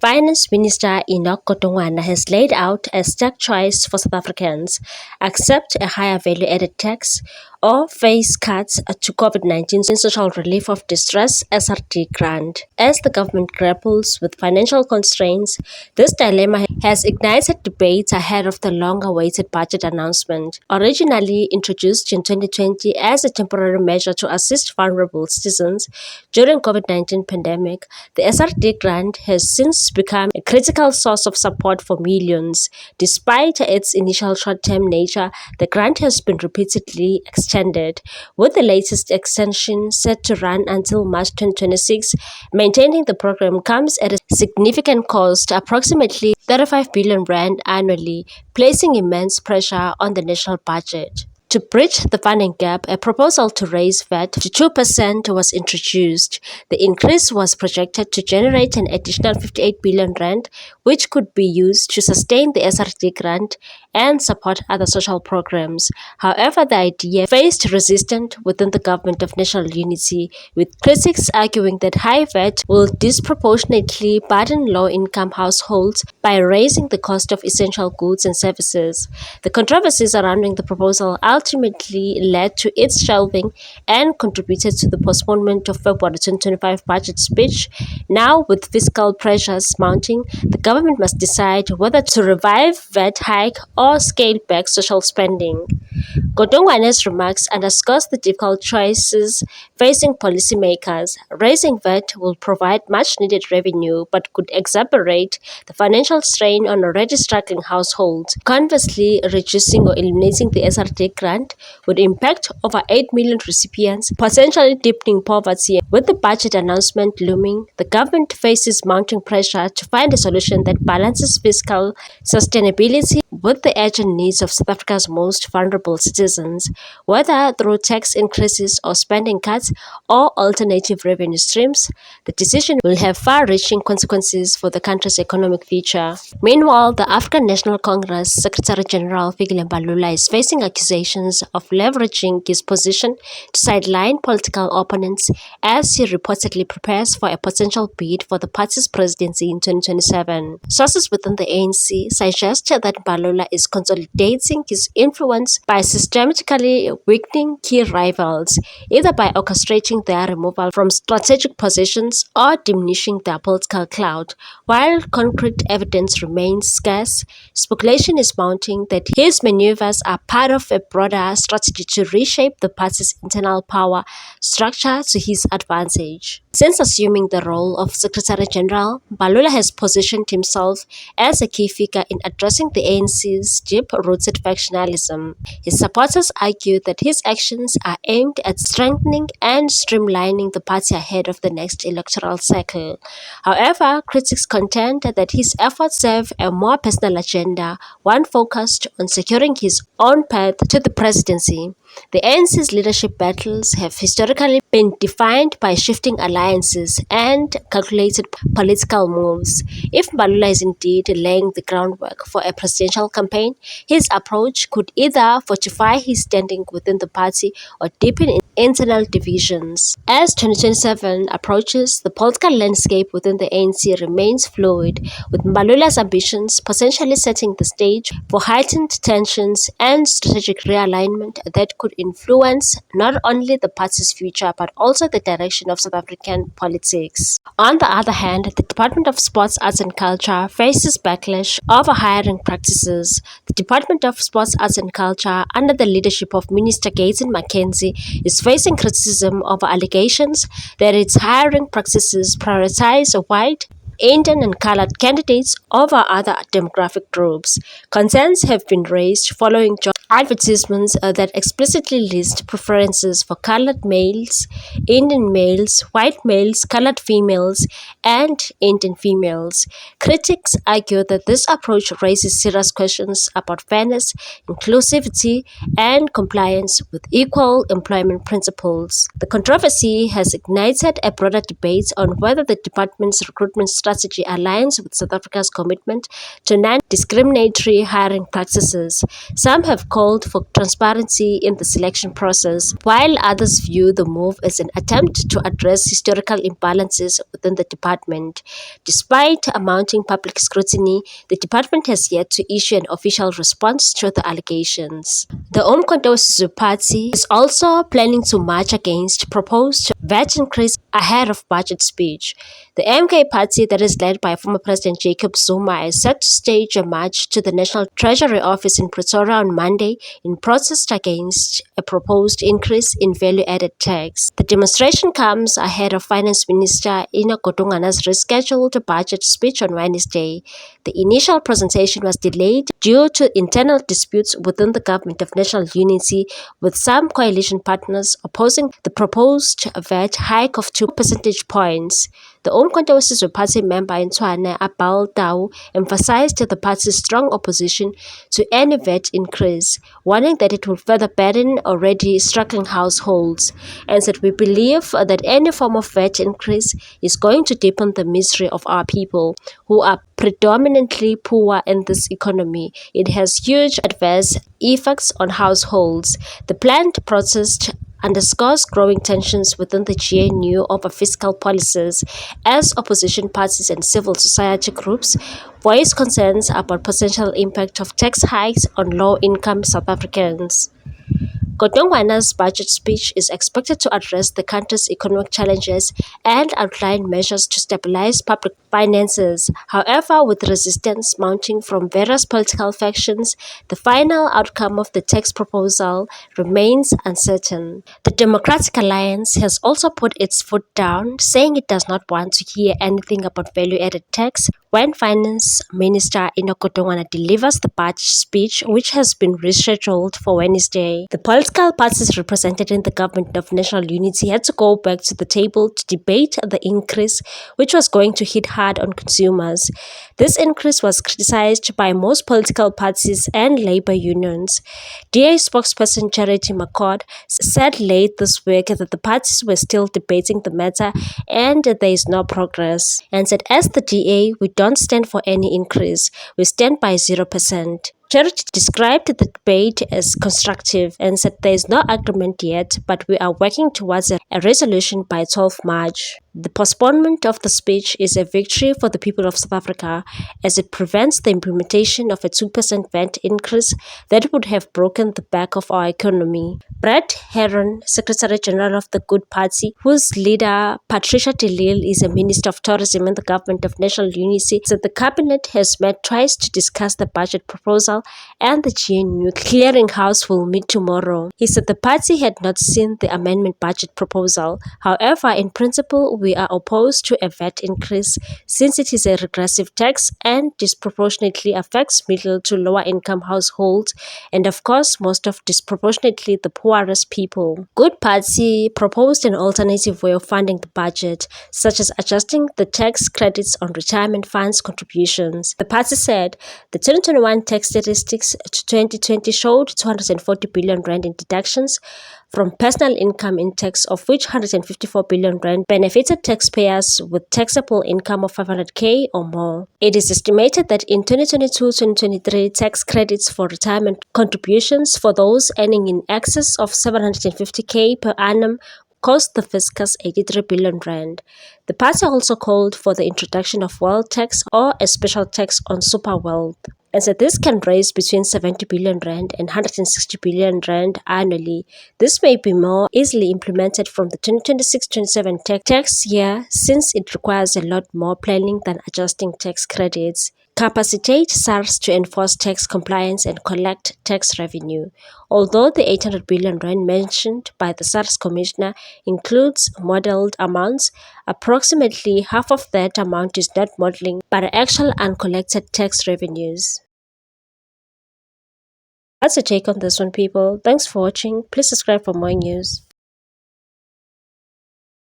Finance Minister Godongwane has laid out a stark choice for South Africans: accept a higher value-added tax or face cuts to COVID-19 Social Relief of Distress SRD grant. As the government grapples with financial constraints, this dilemma has ignited debates ahead of the long-awaited budget announcement. Originally introduced in 2020 as a temporary measure to assist vulnerable citizens during COVID-19 pandemic, the SRD grant has since become a critical source of support for millions. Despite its initial short-term nature, the grant has been repeatedly extended, with the latest extension set to run until March 2026. Maintaining the program comes at a significant cost, approximately 35 billion rand annually, placing immense pressure on the national budget. To bridge the funding gap, a proposal to raise VAT to 2% was introduced. The increase was projected to generate an additional 58 billion rand, which could be used to sustain the SRD grant and support other social programs. However, the idea faced resistance within the Government of National Unity, with critics arguing that high VAT will disproportionately burden low-income households by raising the cost of essential goods and services. The controversy surrounding the proposal ultimately led to its shelving and contributed to the postponement of February 2025 budget speech. Now, with fiscal pressures mounting, the government must decide whether to revive VAT hike or scale back social spending. Godongwane's remarks underscores the difficult choices facing policymakers. Raising VAT will provide much-needed revenue but could exacerbate the financial strain on already struggling households. Conversely, reducing or eliminating the SRD grant would impact over 8 million recipients, potentially deepening poverty. With the budget announcement looming, the government faces mounting pressure to find a solution that balances fiscal sustainability with the urgent needs of South Africa's most vulnerable citizens. Whether through tax increases or spending cuts or alternative revenue streams, the decision will have far-reaching consequences for the country's economic future. Meanwhile, the African National Congress Secretary General Mbalula is facing accusations of leveraging his position to sideline political opponents as he reportedly prepares for a potential bid for the party's presidency in 2027. Sources within the ANC suggest that Mbalula is consolidating his influence by systematically weakening key rivals, either by orchestrating their removal from strategic positions or diminishing their political clout. While concrete evidence remains scarce, speculation is mounting that his maneuvers are part of a broader strategy to reshape the party's internal power structure to his advantage. Since assuming the role of Secretary General, Mbalula has positioned himself as a key figure in addressing the ANC's deep-rooted factionalism. His supporters argue that his actions are aimed at strengthening and streamlining the party ahead of the next electoral cycle. However, critics contend that his efforts serve a more personal agenda, one focused on securing his own path to the presidency. The ANC's leadership battles have historically been defined by shifting alliances and calculated political moves. If Mbalula is indeed laying the groundwork for a presidential campaign, his approach could either fortify his standing within the party or deepen internal divisions. As 2027 approaches, the political landscape within the ANC remains fluid, with Mbalula's ambitions potentially setting the stage for heightened tensions and strategic realignment that could influence not only the party's future but also the direction of South African politics. On the other hand, the Department of Sports, Arts and Culture faces backlash over hiring practices. The Department of Sports, Arts and Culture, under the leadership of Minister Gayton is facing criticism over allegations that its hiring practices prioritize white, Indian and colored candidates over other demographic groups. Concerns have been raised following job advertisements that explicitly list preferences for colored males, Indian males, white males, colored females, and Indian females. Critics argue that this approach raises serious questions about fairness, inclusivity, and compliance with equal employment principles. The controversy has ignited a broader debate on whether the department's recruitment strategy aligns with South Africa's commitment to non-discriminatory hiring practices. Some have called called for transparency in the selection process, while others view the move as an attempt to address historical imbalances within the department. Despite mounting public scrutiny, the department has yet to issue an official response to the allegations. The Umkhonto Wesizwe Party is also planning to march against proposed VAT increase ahead of budget speech. The MK party, that is led by former President Jacob Zuma, is set to stage a march to the National Treasury Office in Pretoria on Monday in protest against a proposed increase in value-added tax. The demonstration comes ahead of Finance Minister Godongwane's rescheduled budget speech on Wednesday. The initial presentation was delayed due to internal disputes within the Government of National Unity, with some coalition partners opposing the proposed VAT hike of 2 percentage points. The Umkhonto Wesizwe Party member in Tshwane, Abel Tau, emphasized the party's strong opposition to any VAT increase, warning that it will further burden already struggling households, and said, "We believe that any form of VAT increase is going to deepen the misery of our people, who are predominantly poor in this economy. It has huge adverse effects on households." The planned protest underscores growing tensions within the GNU over fiscal policies, as opposition parties and civil society groups voice concerns about potential impact of tax hikes on low-income South Africans. Godongwane's budget speech is expected to address the country's economic challenges and outline measures to stabilize public finances. However, with resistance mounting from various political factions, the final outcome of the tax proposal remains uncertain. The Democratic Alliance has also put its foot down, saying it does not want to hear anything about value-added tax when Finance Minister Godongwane delivers the budget speech, which has been rescheduled for Wednesday. The political parties represented in the Government of National Unity had to go back to the table to debate the increase, which was going to hit hard on consumers. This increase was criticized by most political parties and labor unions. DA spokesperson Charity McCord said late this week that the parties were still debating the matter and there is no progress, and said, "As the DA, we don't stand for any increase. We stand by 0%. Charity described the debate as constructive and said there is no agreement yet, but we are working towards a resolution by 12 March. The postponement of the speech is a victory for the people of South Africa, as it prevents the implementation of a 2% VAT increase that would have broken the back of our economy." Brett Heron, Secretary General of the Good Party, whose leader Patricia de Lille is a Minister of Tourism in the Government of National Unity, said the cabinet has met twice to discuss the budget proposal and the GNU clearinghouse will meet tomorrow. He said the party had not seen the amendment budget proposal. However, in principle, we are opposed to a VAT increase since it is a regressive tax and disproportionately affects middle to lower income households and of course most of disproportionately the poorest people. Good Party proposed an alternative way of funding the budget, such as adjusting the tax credits on retirement funds contributions. The party said the 2021 tax statistics to 2020 showed 240 billion rand in deductions from personal income in tax, of which 154 billion rand benefited taxpayers with taxable income of 500k or more. It is estimated that in 2022-2023, tax credits for retirement contributions for those earning in excess of 750k per annum cost the fiscus 83 billion rand. The party also called for the introduction of wealth tax or a special tax on super wealth, and said this can raise between 70 billion rand and 160 billion rand annually. This may be more easily implemented from the 2026-27 tax year, since it requires a lot more planning than adjusting tax credits. Capacitate SARS to enforce tax compliance and collect tax revenue. Although the 800 billion rand mentioned by the SARS commissioner includes modeled amounts, approximately half of that amount is not modeling but actual uncollected tax revenues. That's a take on this one, people. Thanks for watching. Please subscribe for more news.